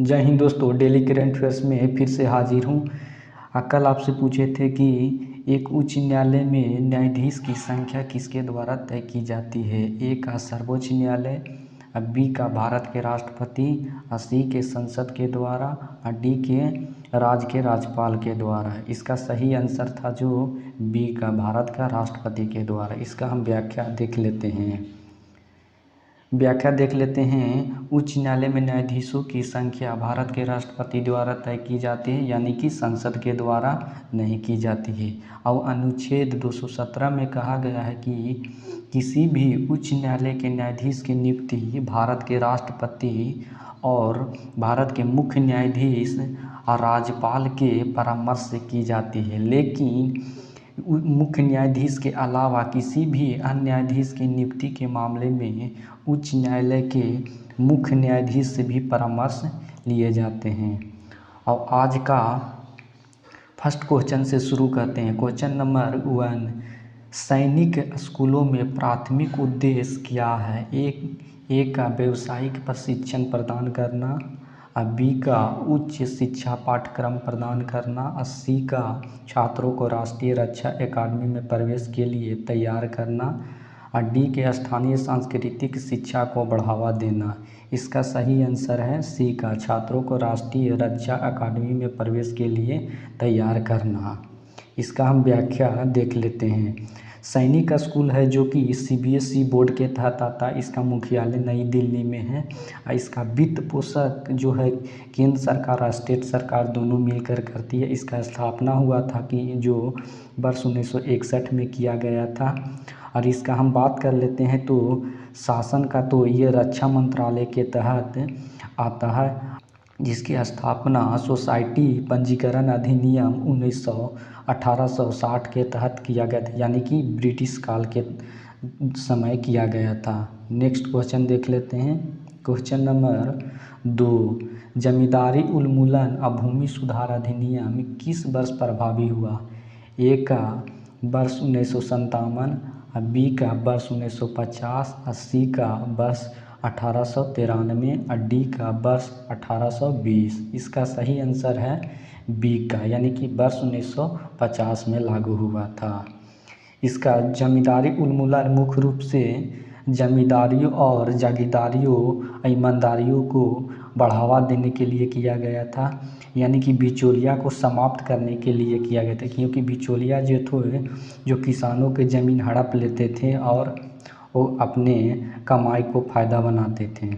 जय हिंद दोस्तों, daily current affairs में फिर से हाजिर हूँ। कल आपसे पूछे थे कि एक उच्च न्यायालय में न्यायाधीश की संख्या किसके द्वारा तय की जाती है। ए का सर्वोच्च न्यायालय, बी का भारत के राष्ट्रपति, सी के संसद के द्वारा, डी के राज्य के राज्यपाल के द्वारा। इसका सही आंसर था जो बी का भारत का राष्ट्रपति के द्वारा। इसका हम व्याख्या देख लेते हैं। उच्च न्यायालय में न्यायाधीशों की संख्या भारत के राष्ट्रपति द्वारा तय की जाती है, यानी कि संसद के द्वारा नहीं की जाती है। और अनुच्छेद 217 में कहा गया है कि किसी भी उच्च न्यायालय के न्यायाधीश की नियुक्ति भारत के राष्ट्रपति और भारत के मुख्य न्यायाधीश और राज्यपाल के परामर्श से की जाती है। लेकिन मुख्य न्यायाधीश के अलावा किसी भी अन्य न्यायाधीश की नियुक्ति के मामले में उच्च न्यायालय के मुख्य न्यायाधीश से भी परामर्श लिए जाते हैं। और आज का फर्स्ट क्वेश्चन से शुरू करते हैं। क्वेश्चन नंबर 1, सैनिक स्कूलों में प्राथमिक उद्देश्य क्या है। ए का व्यावसायिक प्रशिक्षण प्रदान करना, बी का उच्च शिक्षा पाठ्यक्रम प्रदान करना, सी का छात्रों को राष्ट्रीय रक्षा अकादमी में प्रवेश के लिए तैयार करना, और डी के स्थानीय सांस्कृतिक शिक्षा को बढ़ावा देना। इसका सही आंसर है सी का छात्रों को राष्ट्रीय रक्षा अकादमी में प्रवेश के लिए तैयार करना। इसका हम व्याख्या देख लेते हैं। सैनिक स्कूल है जो कि CBSE बोर्ड के तहत आता है। इसका मुख्यालय नई दिल्ली में है। इसका वित्त पोषक जो है केंद्र सरकार और स्टेट सरकार दोनों मिलकर करती है। इसका स्थापना हुआ था कि जो वर्ष 1961 में किया गया था। और इसका हम बात कर लेते हैं तो शासन का तो ये रक्षा मंत्रालय के तहत आता है, जिसकी स्थापना सोसाइटी पंजीकरण अधिनियम 1860 के तहत किया गया था, यानी कि ब्रिटिश काल के समय किया गया था। नेक्स्ट क्वेश्चन देख लेते हैं। क्वेश्चन नंबर 2, जमींदारी उन्मूलन और भूमि सुधार अधिनियम किस वर्ष प्रभावी हुआ। ए का वर्ष 1957, बी का वर्ष 1950, सी का वर्ष 1893 और डी का वर्ष 1820। इसका सही आंसर है बी का, यानी कि वर्ष 1950 में लागू हुआ था। इसका जमींदारी उन्मूलन मुख्य रूप से जमींदारियों और जागीरदारियों ईमानदारियों को बढ़ावा देने के लिए किया गया था, यानी कि बिचौलिया को समाप्त करने के लिए किया गया था। क्योंकि बिचौलिया जो किसानों के ज़मीन हड़प लेते थे और वो अपने कमाई को फ़ायदा बनाते थे।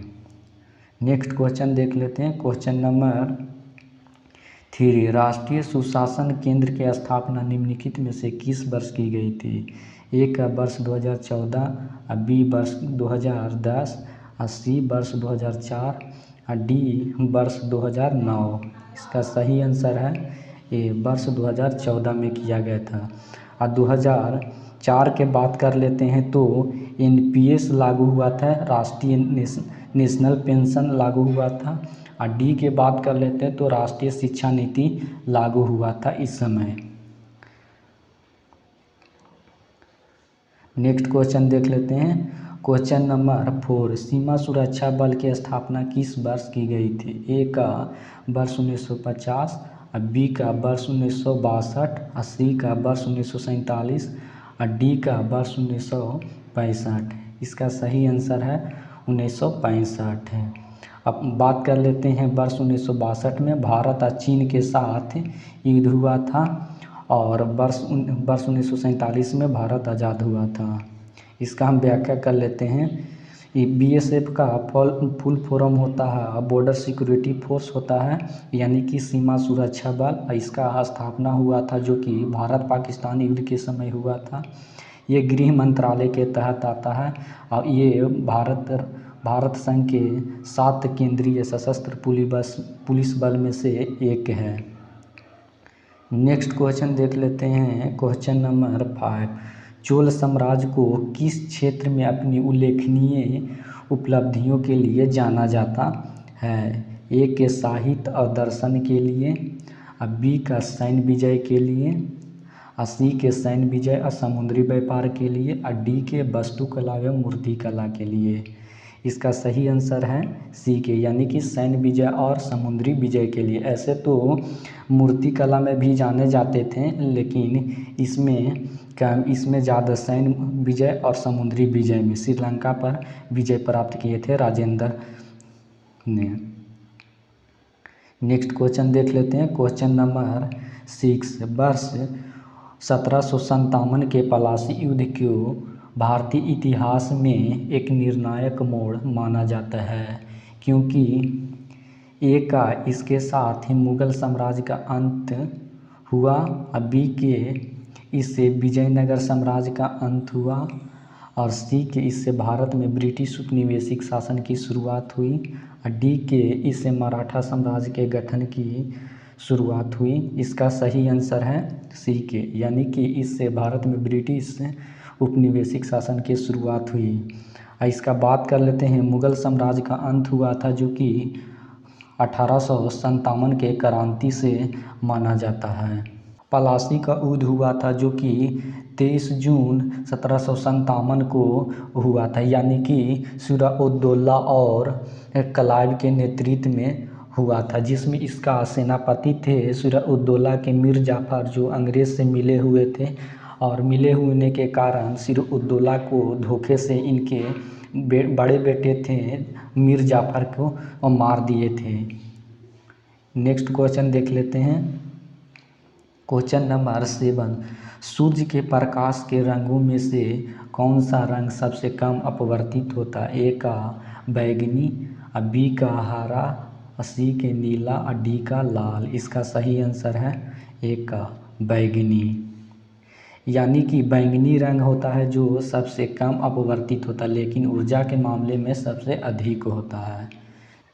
नेक्स्ट क्वेश्चन देख लेते हैं। क्वेश्चन नंबर 3, राष्ट्रीय सुशासन केंद्र की स्थापना निम्नलिखित में से किस वर्ष की गई थी। ए का वर्ष 2014, बी वर्ष 2010, सी वर्ष 2004 और डी वर्ष 2009। इसका सही आंसर है ए, वर्ष 2014 में किया गया था। और 2004 के बात कर लेते हैं तो NPS लागू हुआ था, राष्ट्रीय नेशनल पेंशन लागू हुआ था। और डी के बात कर लेते हैं तो राष्ट्रीय शिक्षा नीति लागू हुआ था इस समय। नेक्स्ट क्वेश्चन देख लेते हैं। क्वेश्चन नंबर 4, सीमा सुरक्षा बल की स्थापना किस वर्ष की गई थी। ए का वर्ष 1950, बी का वर्ष 1962, सी का वर्ष 1947 और डी का वर्ष 1965। इसका सही आंसर है 1965 है। अब बात कर लेते हैं वर्ष 1962 में भारत और चीन के साथ युद्ध हुआ था और वर्ष 1947 में भारत आज़ाद हुआ था। इसका हम व्याख्या कर लेते हैं। BSF का फुल फॉर्म होता है बॉर्डर सिक्योरिटी फोर्स होता है, यानी कि सीमा सुरक्षा बल। इसका स्थापना हुआ था जो कि भारत पाकिस्तान युद्ध के समय हुआ था। ये गृह मंत्रालय के तहत आता है और ये भारत संघ के 7 केंद्रीय सशस्त्र पुलिस बल में से एक है। नेक्स्ट क्वेश्चन देख लेते हैं। क्वेश्चन नंबर 5, चोल साम्राज्य को किस क्षेत्र में अपनी उल्लेखनीय उपलब्धियों के लिए जाना जाता है। ए के साहित्य और दर्शन के लिए, बी का सैन्य विजय के लिए, सी के सैन्य विजय और समुद्री व्यापार के लिए और डी के वास्तुकला एवं मूर्तिकला के लिए। इसका सही आंसर है सी के, यानी कि सैन्य विजय और समुद्री विजय के लिए। ऐसे तो मूर्तिकला में भी जाने जाते थे, लेकिन इसमें ज़्यादा सैन्य विजय और समुद्री विजय में श्रीलंका पर विजय प्राप्त किए थे राजेंद्र ने। नेक्स्ट क्वेश्चन देख लेते हैं। क्वेश्चन नंबर 6, वर्ष 1757 के पलासी युद्ध को भारतीय इतिहास में एक निर्णायक मोड़ माना जाता है, क्योंकि ए का इसके साथ ही मुगल साम्राज्य का अंत हुआ, बी के इससे विजयनगर साम्राज्य का अंत हुआ, और सी के इससे भारत में ब्रिटिश उपनिवेशिक शासन की शुरुआत हुई, और डी के इससे मराठा साम्राज्य के गठन की शुरुआत हुई। इसका सही आंसर है सी के, यानी कि इससे भारत में ब्रिटिश उपनिवेशिक शासन की शुरुआत हुई। इसका बात कर लेते हैं। मुगल साम्राज्य का अंत हुआ था, जो कि 1857 के क्रांति से माना जाता है। पलासी का युद्ध हुआ था, जो कि 23 जून 1757 को हुआ था, यानी कि सिराजुद्दौला और क्लाइव के नेतृत्व में हुआ था, जिसमें इसका सेनापति थे सिराजुद्दौला के मीर जाफ़र, जो अंग्रेज़ से मिले हुए थे, और मिले होने के कारण सिराजुद्दौला को धोखे से इनके बड़े बेटे थे मीर जाफ़र को मार दिए थे। नेक्स्ट क्वेश्चन देख लेते हैं। क्वेश्चन नंबर 7, सूर्य के प्रकाश के रंगों में से कौन सा रंग सबसे कम अपवर्तित होता है? ए का बैगनी, बी का हरा, सी के नीला, और डी का लाल। इसका सही आंसर है ए का बैगनी, यानी कि बैंगनी रंग होता है जो सबसे कम अपवर्तित होता है, लेकिन ऊर्जा के मामले में सबसे अधिक होता है।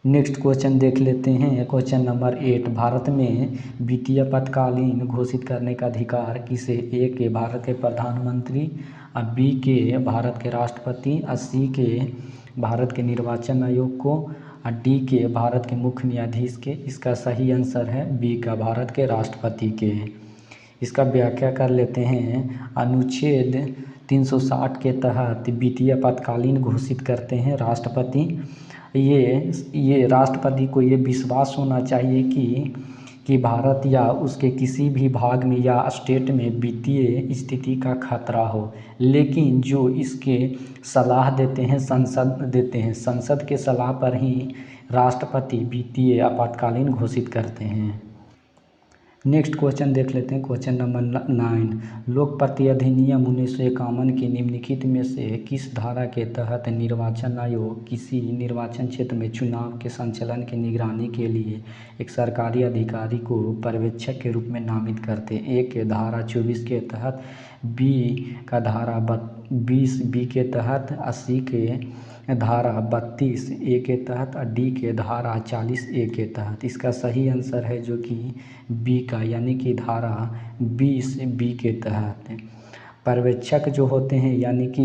नेक्स्ट क्वेश्चन देख लेते हैं। क्वेश्चन नंबर 8, भारत में वित्तीय आपातकालीन घोषित करने का अधिकार किसे? ए के भारत के प्रधानमंत्री, बी के भारत के राष्ट्रपति, सी के भारत के निर्वाचन आयोग को, डी के भारत के मुख्य न्यायाधीश के। इसका सही आंसर है बी का भारत के राष्ट्रपति के। इसका व्याख्या कर लेते हैं। अनुच्छेद 360 के तहत वित्तीय आपातकालीन घोषित करते हैं राष्ट्रपति। ये राष्ट्रपति को ये विश्वास होना चाहिए कि भारत या उसके किसी भी भाग में या स्टेट में वित्तीय स्थिति का खतरा हो, लेकिन जो इसके सलाह देते हैं संसद के सलाह पर ही राष्ट्रपति वित्तीय आपातकालीन घोषित करते हैं। नेक्स्ट क्वेश्चन देख लेते हैं। क्वेश्चन नंबर 9, लोक प्रति अधिनियम 1951 की निम्नलिखित में से किस धारा के तहत निर्वाचन आयोग किसी निर्वाचन क्षेत्र में चुनाव के संचालन की निगरानी के लिए एक सरकारी अधिकारी को पर्यवेक्षक के रूप में नामित करते हैं? ए के धारा 24 के तहत, बी का धारा 20 बी के तहत, 80 के धारा 32 ए के तहत, और डी के धारा 40 ए के तहत। इसका सही आंसर है जो कि बी का, यानी कि धारा 20 बी के तहत। पर्यवेक्षक जो होते हैं, यानी कि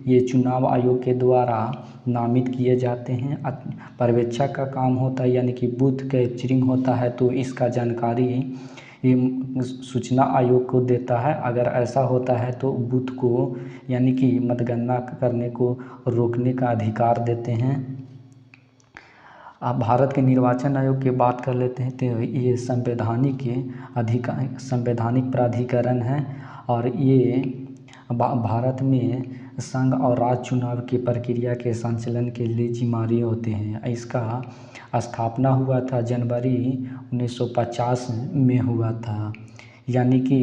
ये चुनाव आयोग के द्वारा नामित किए जाते हैं। पर्यवेक्षक का काम होता है, यानी कि बूथ कैप्चरिंग होता है, तो इसका जानकारी ये सूचना आयोग को देता है। अगर ऐसा होता है तो बूथ को, यानी कि मतगणना करने को रोकने का अधिकार देते हैं। अब भारत के निर्वाचन आयोग की बात कर लेते हैं, तो ये संवैधानिक प्राधिकरण है, और ये भारत में संघ और राज्य चुनाव की प्रक्रिया के संचालन के लिए जिम्मेदार होते हैं। इसका स्थापना हुआ था जनवरी 1950 में हुआ था, यानी कि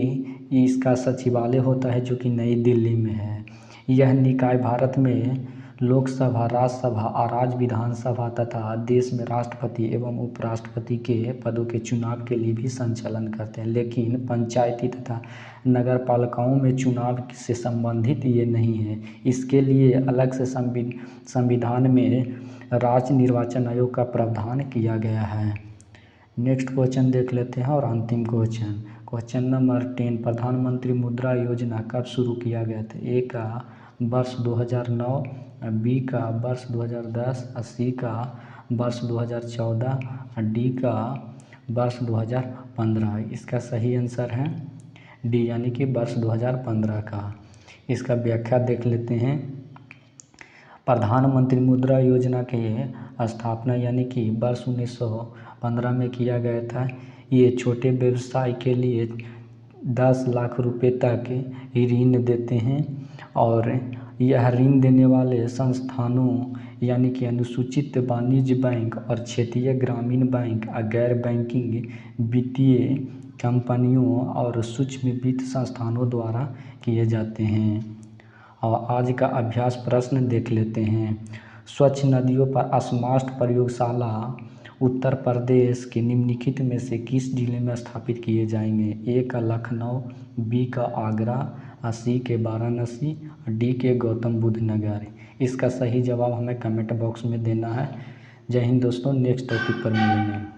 इसका सचिवालय होता है जो कि नई दिल्ली में है। यह निकाय भारत में लोकसभा, राज्यसभा और राज्य विधानसभा तथा देश में राष्ट्रपति एवं उपराष्ट्रपति के पदों के चुनाव के लिए भी संचालन करते हैं, लेकिन पंचायती तथा नगर पालिकाओं में चुनाव से संबंधित ये नहीं है। इसके लिए अलग से संविधान में राज्य निर्वाचन आयोग का प्रावधान किया गया है। नेक्स्ट क्वेश्चन देख लेते हैं और अंतिम क्वेश्चन नंबर 10, प्रधानमंत्री मुद्रा योजना कब शुरू किया गया था? ए का वर्ष 2009, बी का वर्ष 2010, सी का वर्ष 2014, डी का वर्ष 2015। इसका सही आंसर है डी, यानी कि वर्ष 2015 का। इसका व्याख्या देख लेते हैं। प्रधानमंत्री मुद्रा योजना की स्थापना यानी कि वर्ष 1915 में किया गया था। ये छोटे व्यवसाय के लिए 10 लाख रुपए तक ऋण देते हैं और यह ऋण देने वाले संस्थानों यानी कि अनुसूचित वाणिज्य बैंक और क्षेत्रीय ग्रामीण बैंक, गैर बैंकिंग वित्तीय कंपनियों और सूक्ष्म वित्त संस्थानों द्वारा किए जाते हैं। और आज का अभ्यास प्रश्न देख लेते हैं। स्वच्छ नदियों पर स्मार्ट प्रयोगशाला उत्तर प्रदेश के निम्नलिखित में से किस जिले में स्थापित किए जाएंगे? ए का लखनऊ, बी का आगरा, सी के वाराणसी, डी के गौतम बुद्ध नगर। इसका सही जवाब हमें कमेंट बॉक्स में देना है। जय हिंद दोस्तों, नेक्स्ट टॉपिक पर मिलेंगे।